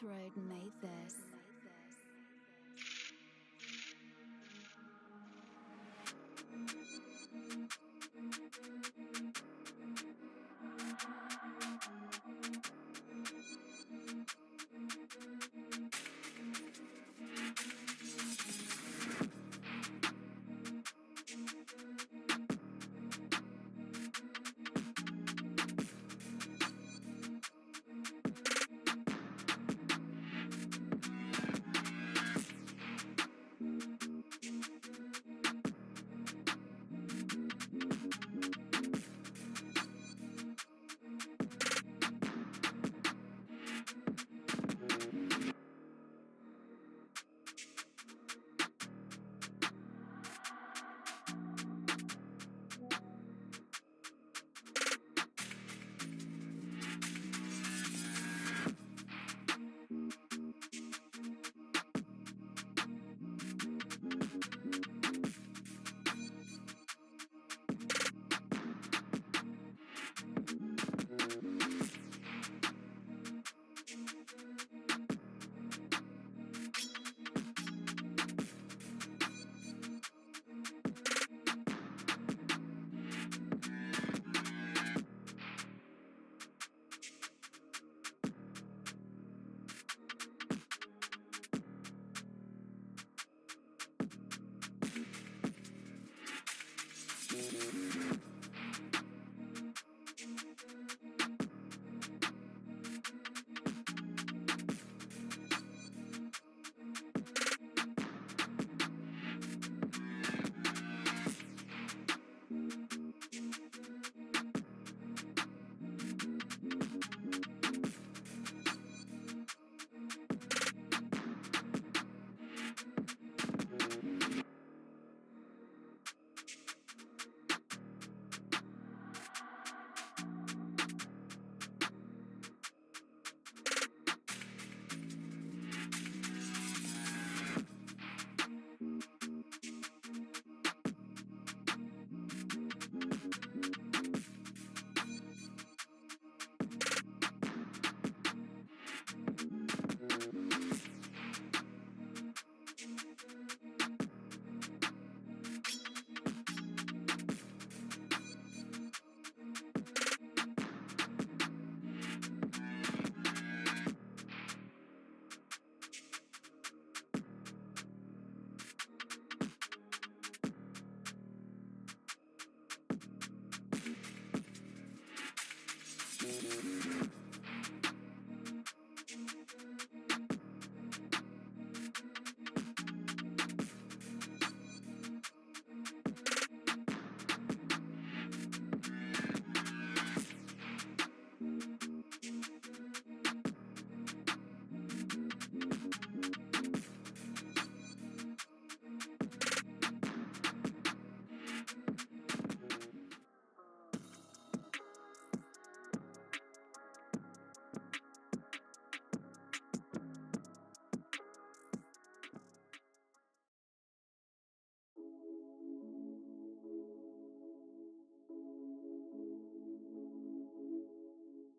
North Road made this.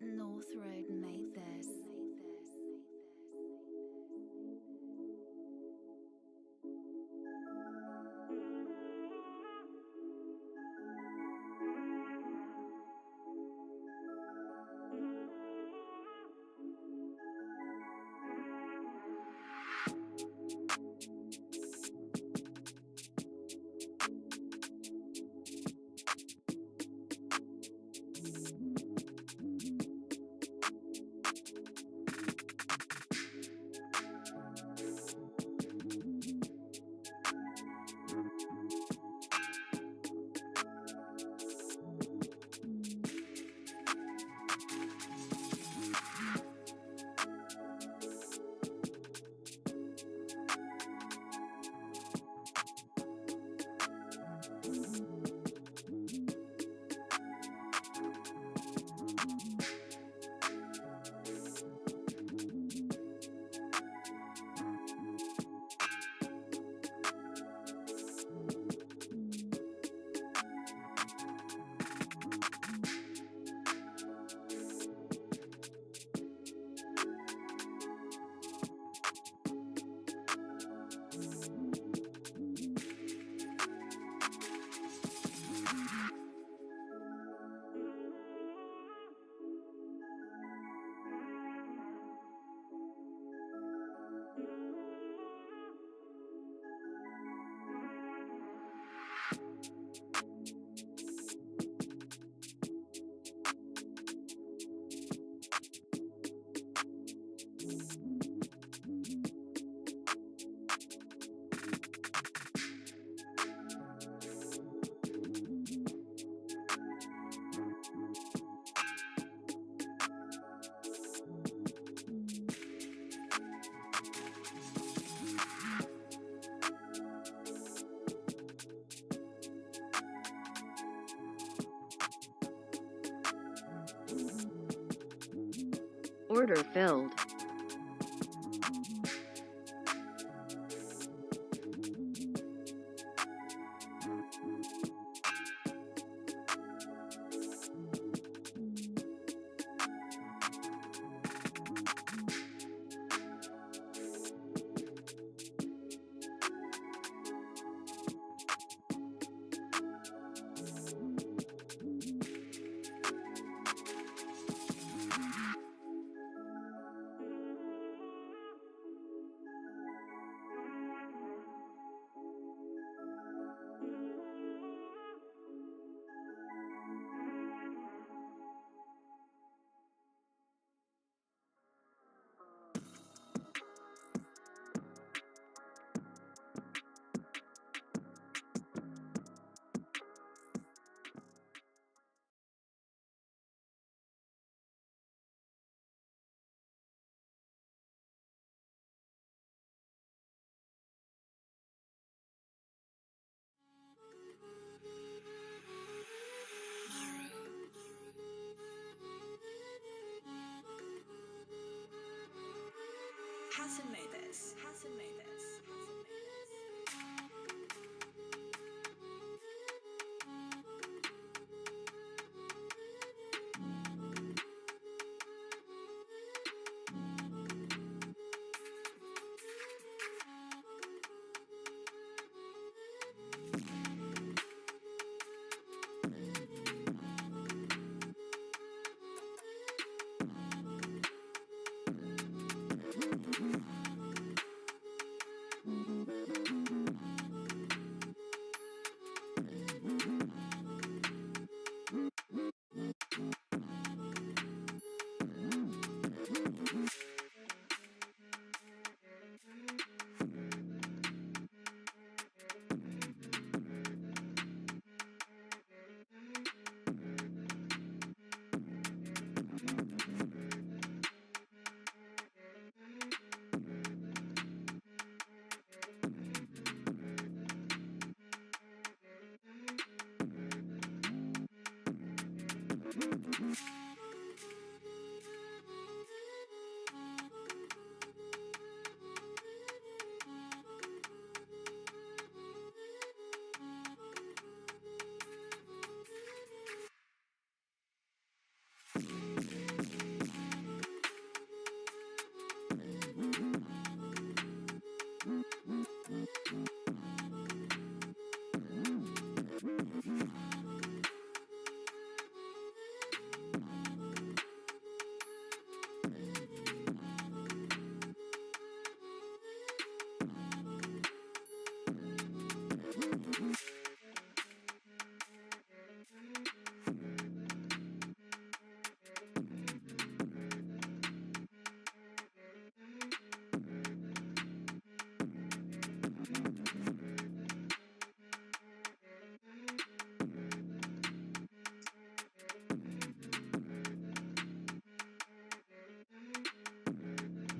North Road made this. Order filled. Hasn't made this.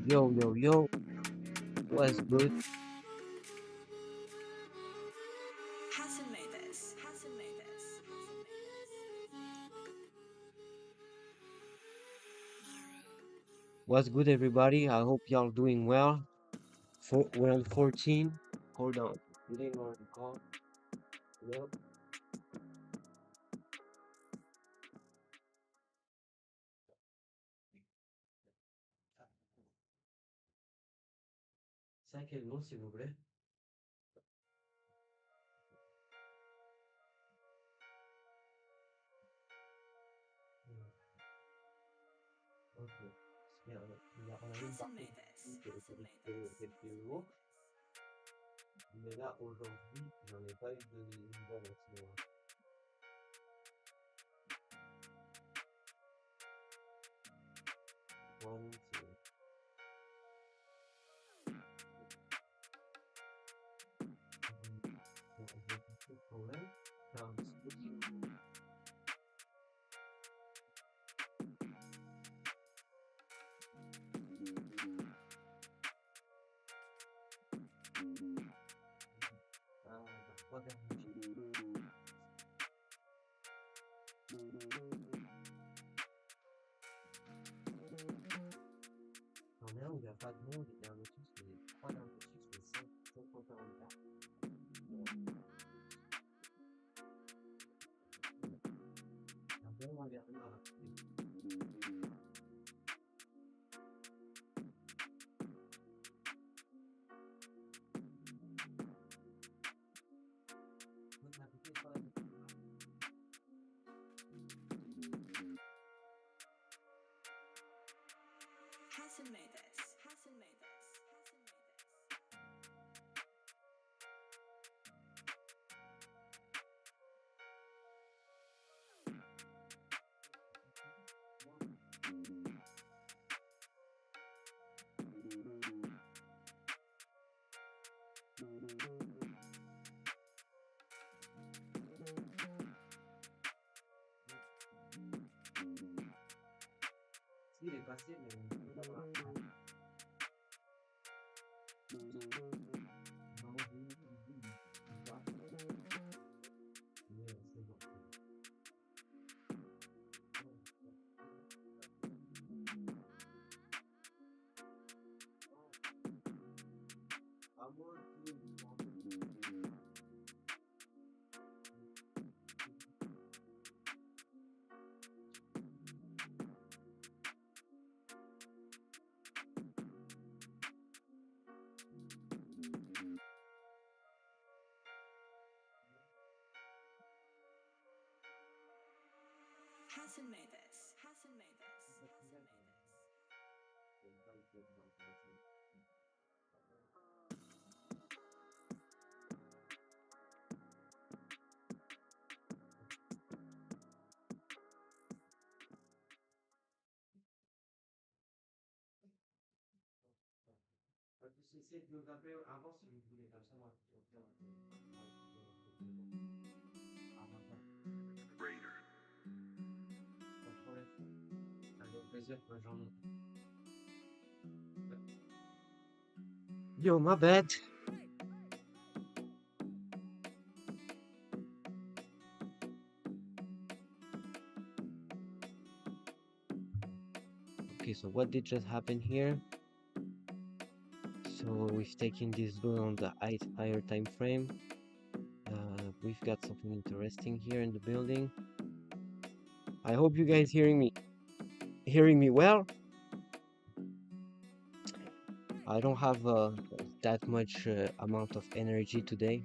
Yo, what's good? Hasn't made this. What's good, everybody? I hope y'all doing well. We're on 14. Hold on. Getting on the call. Yep. C'est à quel nom, s'il vous plaît? Ok. On a une Hasn't partie made this. qui a été récupérée il y a quelques jours. Mais là, aujourd'hui, j'en ai pas eu de nouvelles à ce moment. One, two. J'ai un petit problème. Sounds good. Pas dernier. pas de monde, les derniers chiffres, les 3 derniers chiffres, c'est 544. Après, on va regarder la rapidité. Votre rapidité est pas la même. Hasn't made this. Hasn't made this. Hasn't made this. Si, il est passé, mais on peut pas voir. Non, il va. Mais c'est bon. À moins que Hasn't made this. Hasn't made this. Hasn't made this. J'essaie de vous appeler avant si vous voulez, comme ça, moi, pas de problème. Avec plaisir, bonne journée. Yo, my bad. Okay, so what did just happen here? So we've taken this loan on the higher time frame. We've got something interesting here in the building. I hope you guys hearing me well. I don't have that much amount of energy today,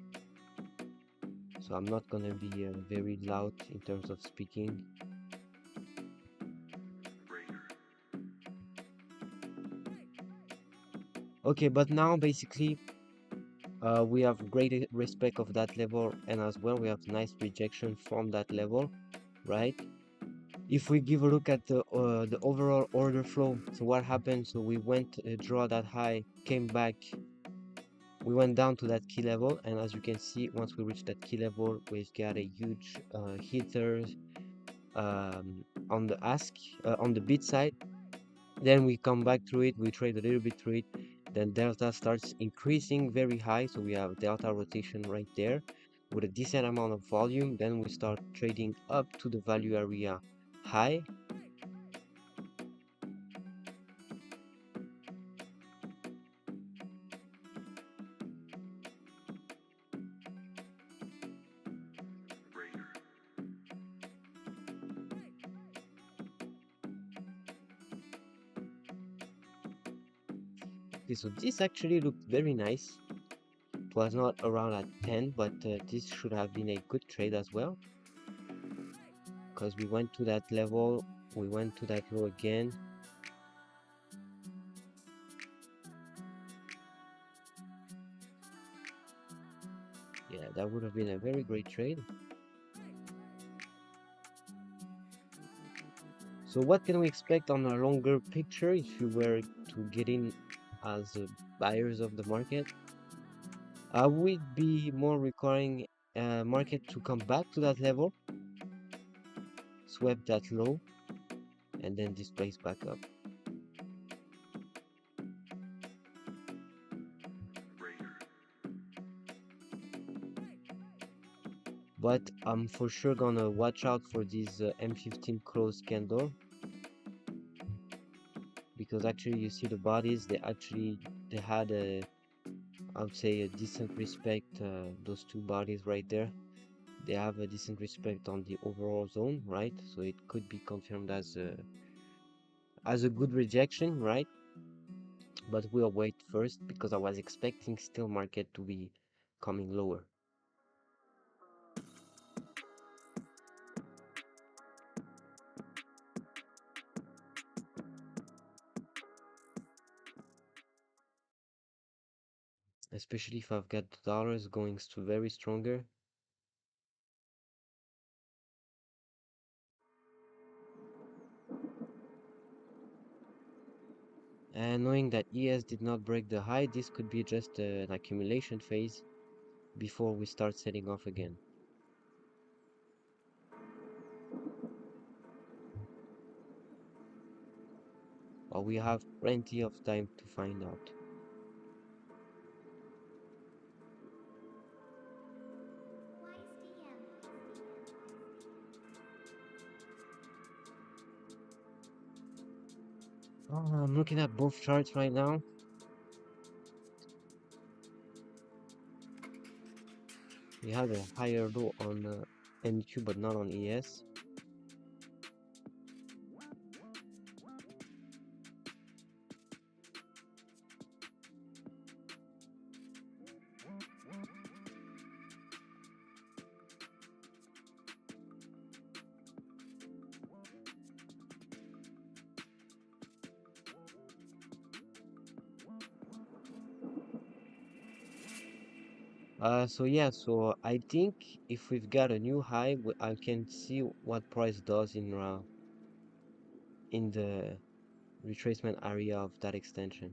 so I'm not gonna be very loud in terms of speaking. Okay, but now basically we have great respect of that level, and as well we have nice rejection from that level, right? If we give a look at the overall order flow, so what happened? So we went draw that high, came back, we went down to that key level, and as you can see, once we reach that key level, we've got a huge hitter on the ask on the bid side. Then we come back through it, we trade a little bit through it, then delta starts increasing very high, so we have delta rotation right there with a decent amount of volume. Then we start trading up to the value area high. Okay, so this actually looked very nice. It was not around at 10, but this should have been a good trade as well, because we went to that level, we went to that low again. Yeah, that would have been a very great trade. So what can we expect on a longer picture if you were to get in as buyers of the market? We'd be more requiring market to come back to that level, sweep that low, and then displace back up. But I'm for sure gonna watch out for this M15 close candle, because actually you see the bodies, they had a, I would say, a decent respect. Those two bodies right there, they have a decent respect on the overall zone, right? So it could be confirmed as a good rejection, right? But we'll wait first because I was expecting still market to be coming lower. Especially if I've got the dollars going very stronger. And knowing that ES did not break the high, this could be just an accumulation phase before we start setting off again. But we have plenty of time to find out. I'm looking at both charts right now. We have a higher low on NQ, but not on ES. So yeah, so I think if we've got a new high, I can see what price does in the retracement area of that extension.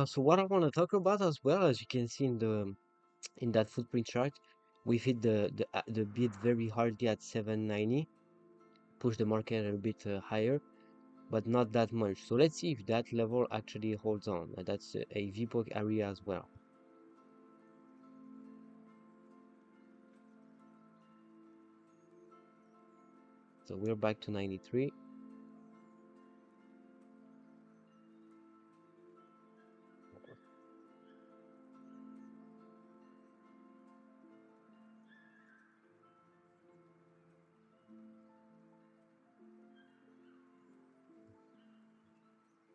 So what I want to talk about as well, as you can see in that footprint chart, we've hit the bid very hardly at 790, push the market a bit higher, but not that much. So let's see if that level actually holds on. That's a VPOC area as well. So we're back to 93.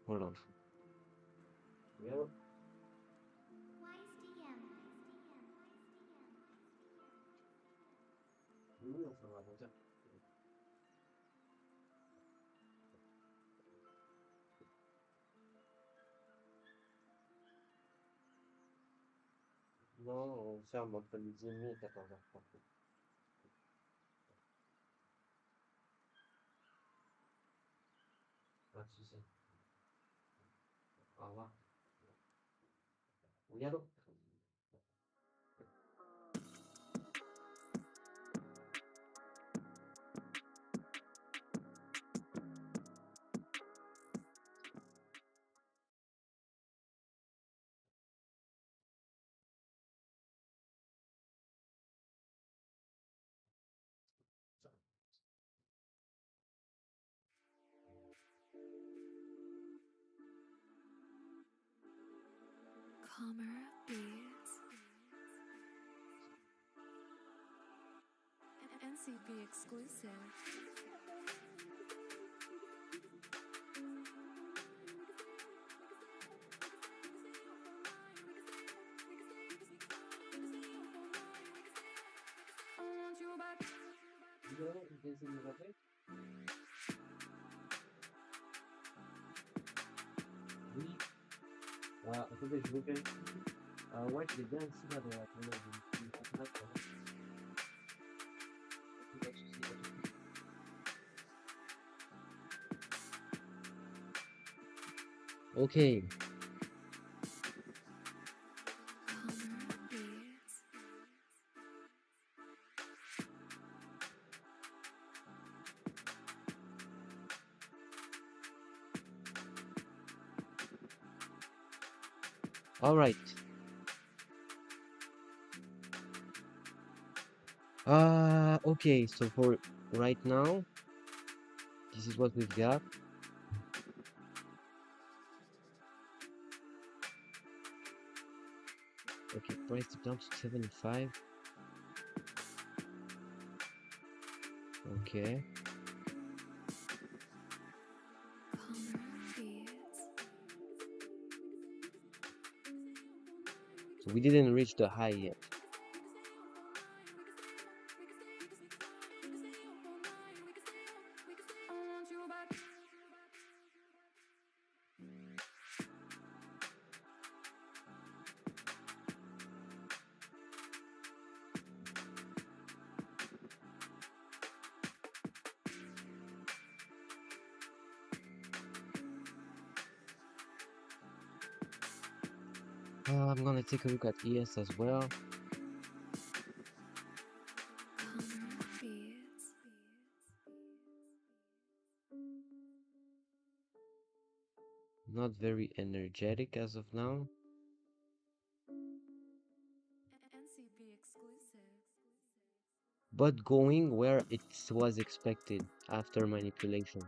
Hold on. Yeah. Non, on ferme entre midi et demi et 14h30. Pas de souci. Au revoir. Oui, allô? Calmer beats. NCP exclusive. there, you can see a little bit. We, today's weekend, what they done, see that okay. All right. Okay. So for right now, this is what we've got. Okay, price to down to 75. Okay. So we didn't reach the high yet. I'm gonna take a look at ES as well. Not very energetic as of now. But going where it was expected after manipulation.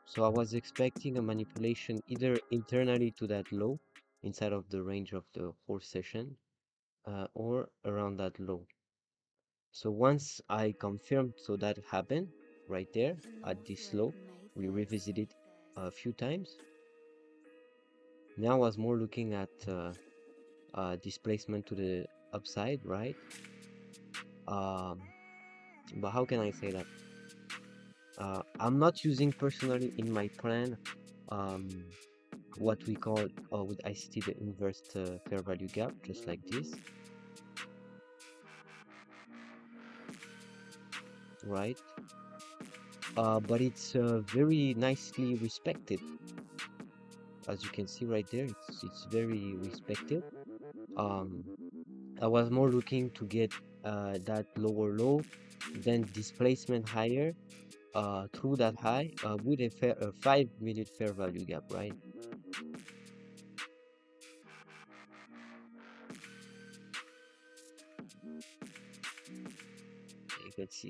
So I was expecting a manipulation either internally to that low inside of the range of the whole session or around that low. So once I confirmed, so that happened right there at this low, we revisited a few times. Now I was more looking at displacement to the upside, right? But how can I say that? I'm not using personally in my plan what we call with ICT the inverse fair value gap, just like this, right? But it's very nicely respected, as you can see right there. It's very respected. I was more looking to get that lower low, then displacement higher through that high with a 5-minute fair value gap, right? You can see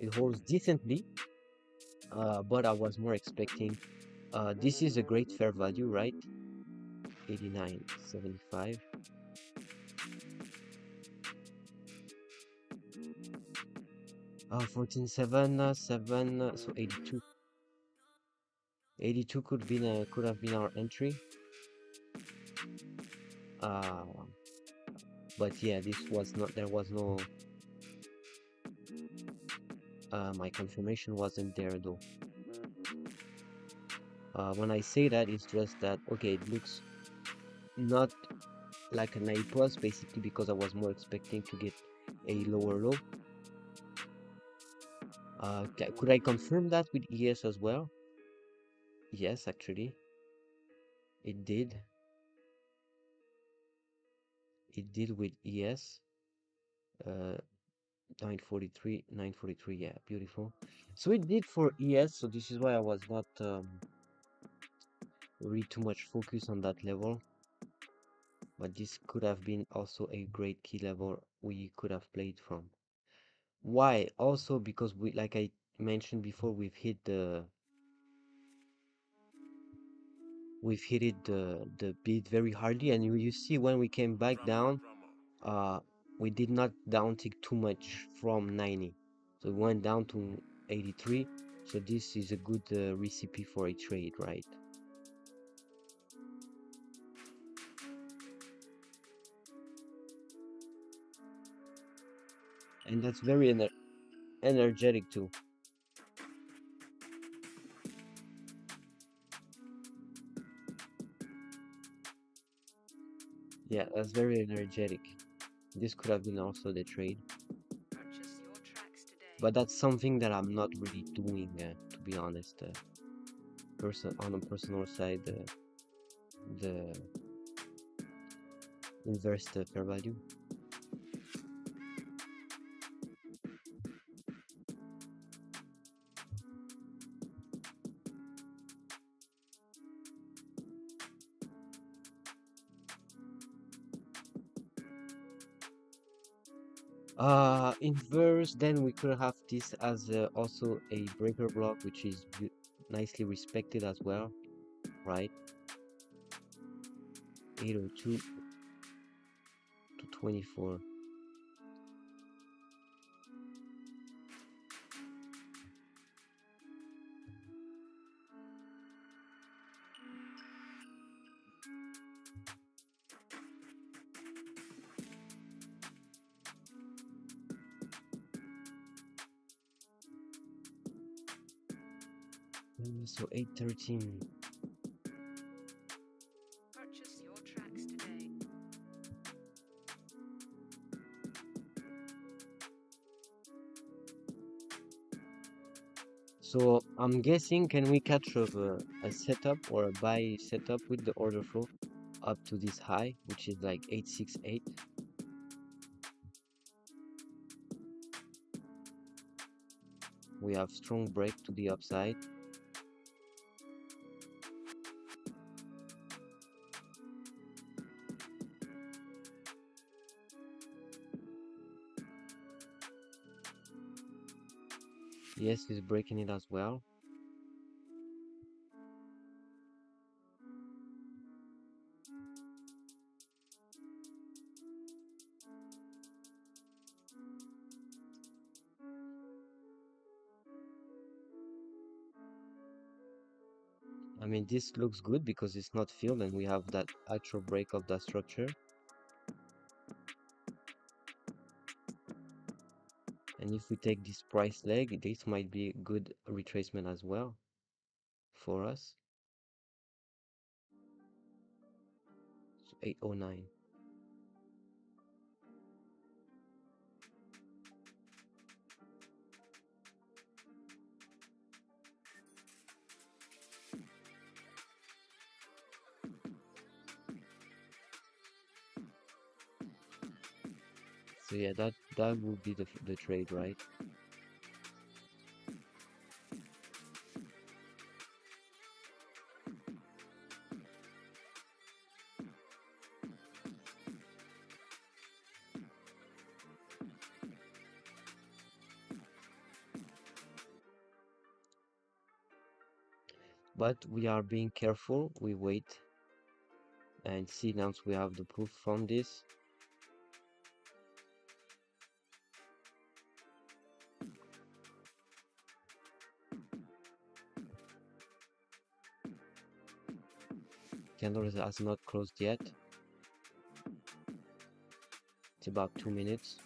it holds decently, but I was more expecting. This is a great fair value, right? 89.75. 14.7, 7, so 82. 82 could have been our entry. But yeah, this was not. There was no. My confirmation wasn't there though. When I say that, it's just that okay. It looks not like an A plus, basically because I was more expecting to get a lower low. Could I confirm that with ES as well? Yes, actually, it did. It did with ES. 943, 943. Yeah, beautiful. So it did for ES. So this is why I was not really too much focus on that level. But this could have been also a great key level we could have played from. Why? Also because we, like I mentioned before, we've hit the bid very hardly, and you see when we came back down, we did not downtick too much from 90, so we went down to 83. So this is a good recipe for a trade, right? and that's very energetic too. Yeah, that's very energetic. This could have been also the trade, Purchase your tracks today. but that's something that I'm not really doing, to be honest. On a personal side, the inverse fair value. Inverse, then we could have this as also a breaker block, which is nicely respected as well, right? 802 to 24. So 813. Purchase your tracks today. So I'm guessing, can we catch a setup or a buy setup with the order flow up to this high, which is like 868? We have strong break to the upside. Yes, he's breaking it as well. I mean, this looks good because it's not filled and we have that actual break of that structure. And if we take this price leg, this might be a good retracement as well for us. So 809. So yeah, that would be the trade, right? But we are being careful. We wait and see once we have the proof from this. Candle has not closed yet. It's about 2 minutes.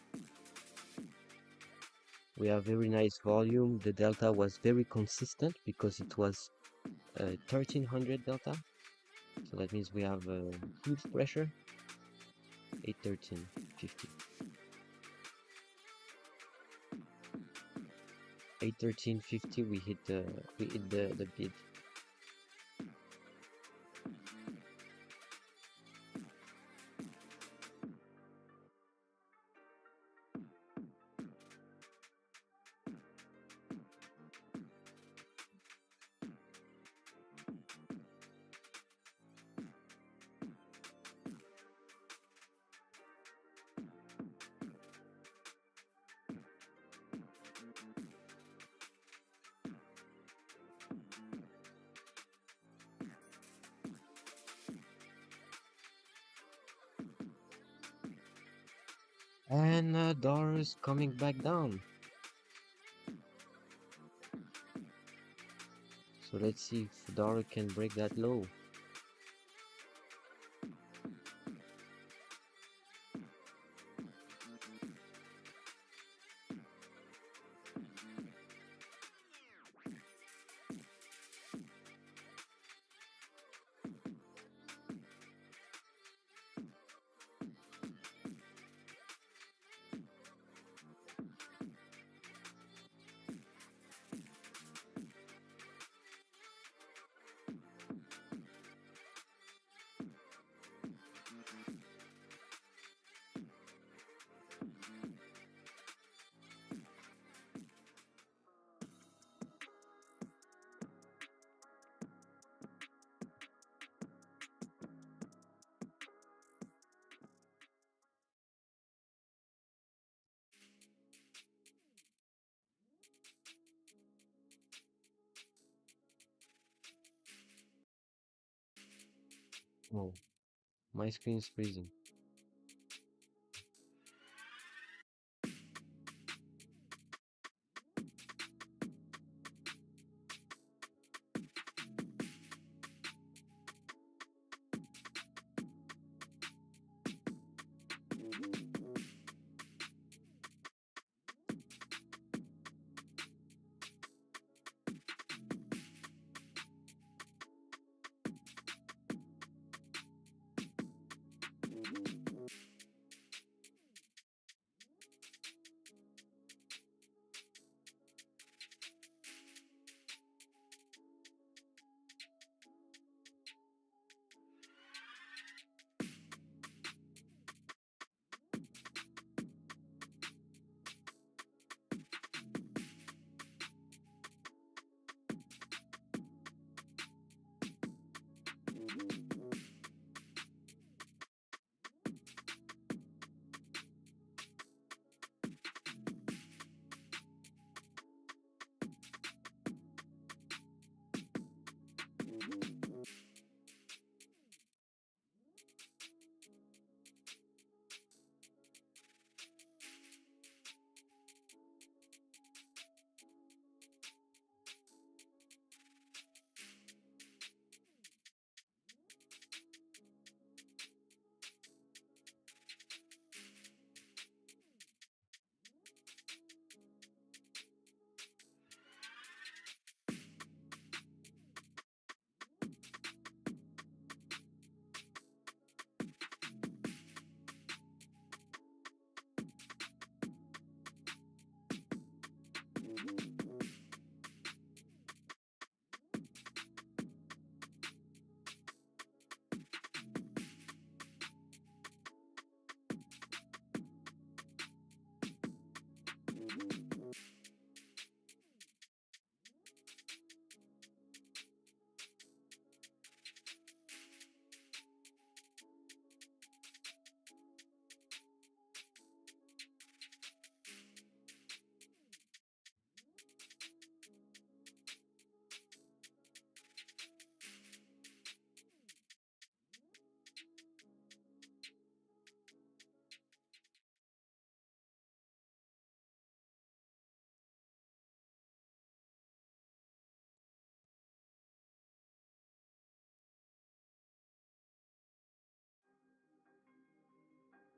We have very nice volume. The delta was very consistent because it was 1300 delta. So that means we have a huge pressure. 813.50. 813.50. We hit the bid. And dollar is coming back down. So let's see if dollar can break that low. Oh, my screen is freezing.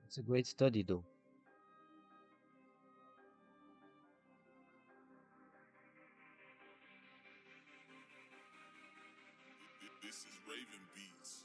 It's a great study, though. This is Raven Beats.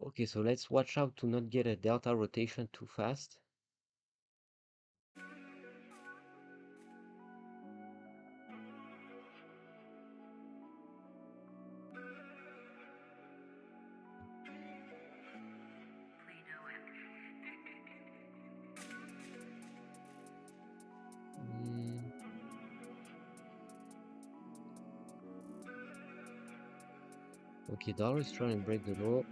Okay, so let's watch out to not get a delta rotation too fast. Mm. Okay, dollar is trying to break the low.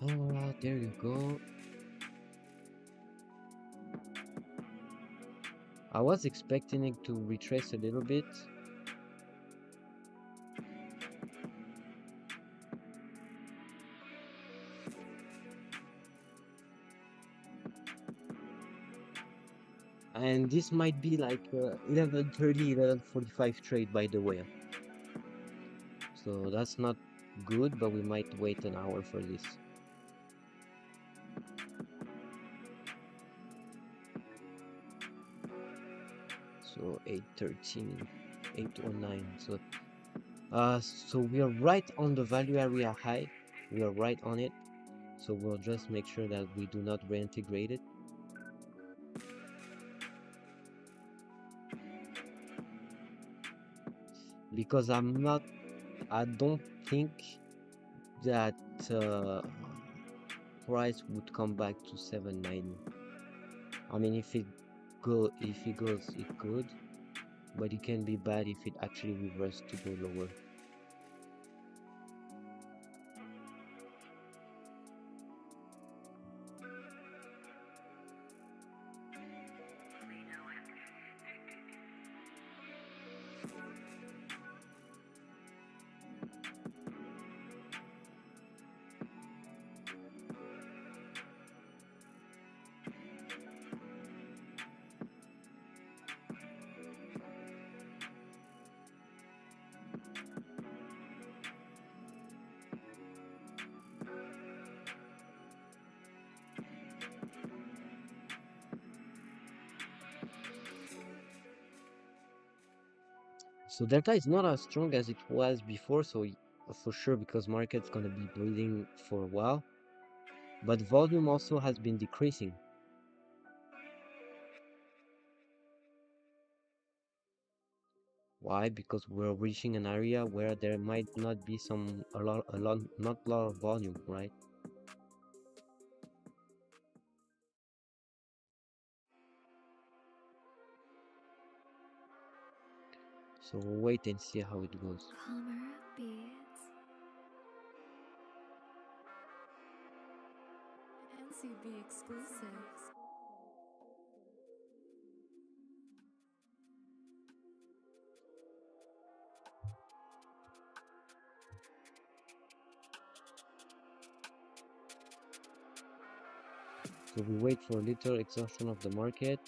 Oh, there you go. I was expecting it to retrace a little bit. And this might be like 11:30, 11:45 trade, by the way. So that's not good, but we might wait an hour for this. So 8:13, 8:09. So we are right on the value area high. We are right on it. So we'll just make sure that we do not reintegrate it. Because I don't think that price would come back to 790. I mean, if it goes, it could, but it can be bad if it actually reverses to go lower. So delta is not as strong as it was before, so for sure, because market's gonna be bleeding for a while, but volume also has been decreasing. Why? Because we're reaching an area where there might not be not a lot of volume, right? So we'll wait and see how it goes. Calmer beats. NCB exclusive. So we wait for a little exhaustion of the market.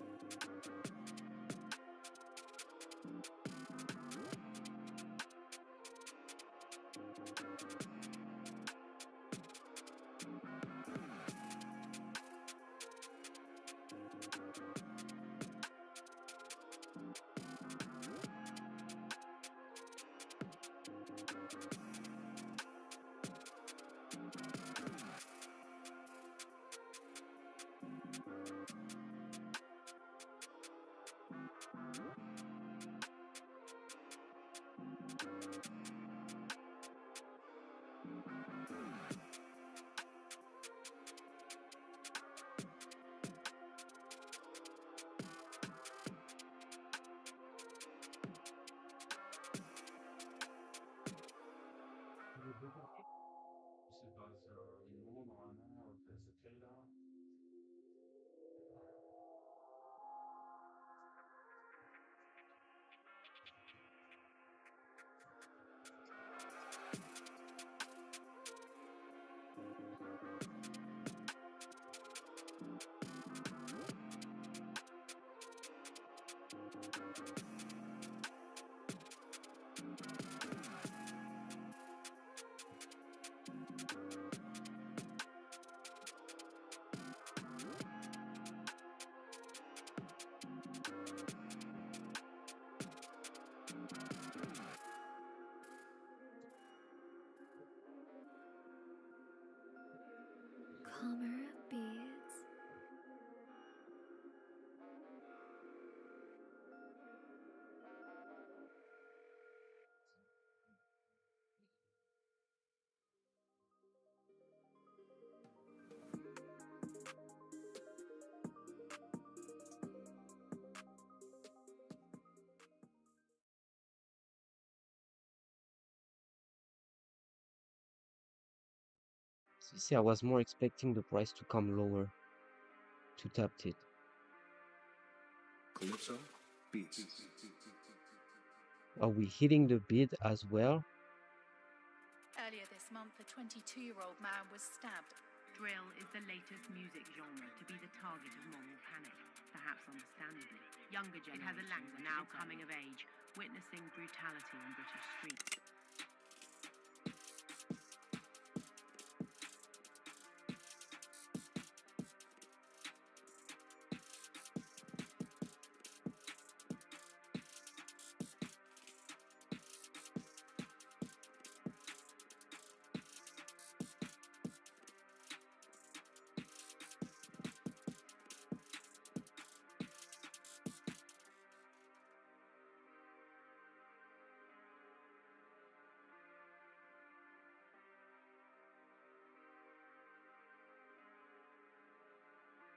See, I was more expecting the price to come lower to tap it. Calypso beats. Are we hitting the bid as well? Earlier this month, a 22-year-old man was stabbed. Drill is the latest music genre to be the target of moral panic, perhaps understandably. Younger generations are now coming of age, witnessing brutality on British streets.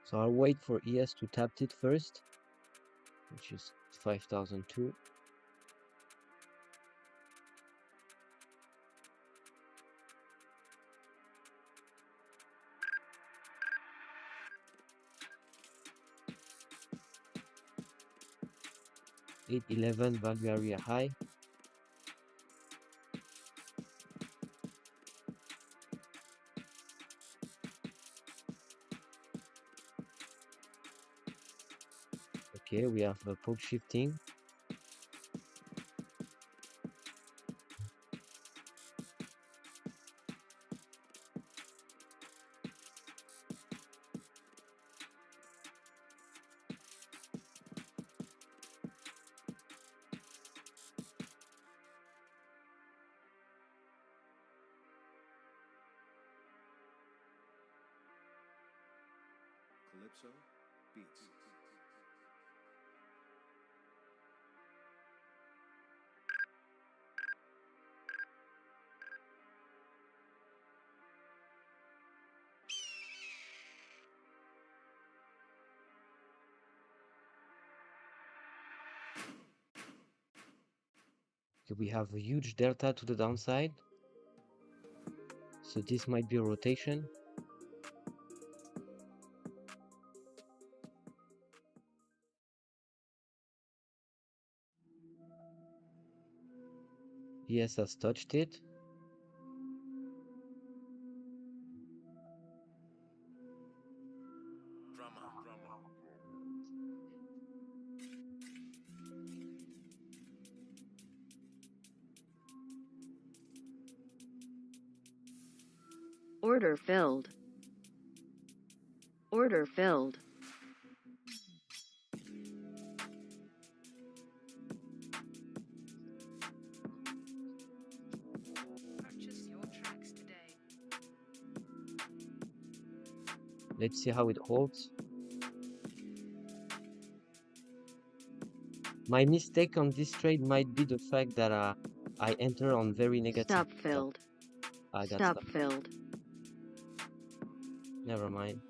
So I'll wait for ES to tap it first, which is 5,002. $811 value area high. Okay, we have a poke shifting. Calypso beats. Okay, we have a huge delta to the downside. So this might be a rotation. ES has touched it. Order filled. Order filled. Purchase your tracks today. Let's see how it holds. My mistake on this trade might be the fact that I enter on very negative. Stop filled. I got Stop stuck. filled. Never mind.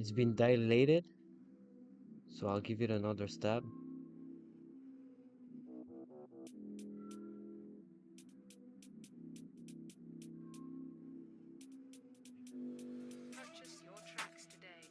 It's been dilated, so I'll give it another stab. Purchase your tracks today.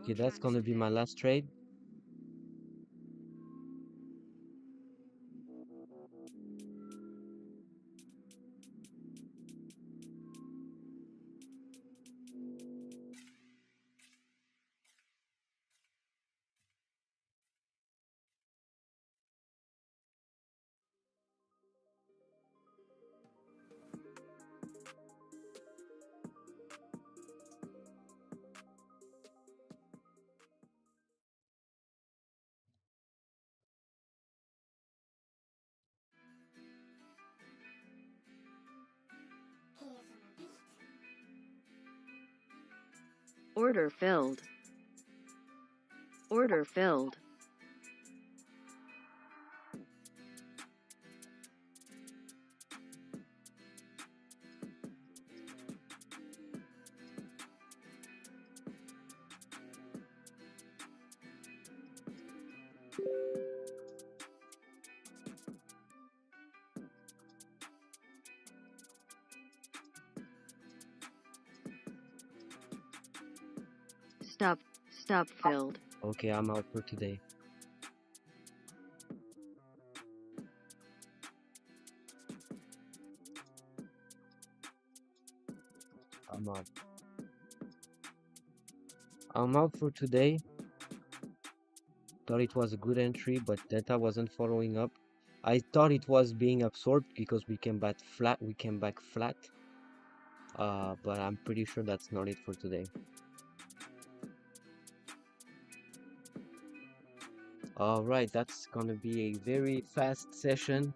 Okay, that's gonna be my last trade. Order filled. Order filled. Stop filled. Okay, I'm out for today. I'm out. I'm out for today. Thought it was a good entry, but Delta wasn't following up. I thought it was being absorbed because we came back flat. But I'm pretty sure that's not it for today. All right, that's gonna be a very fast session.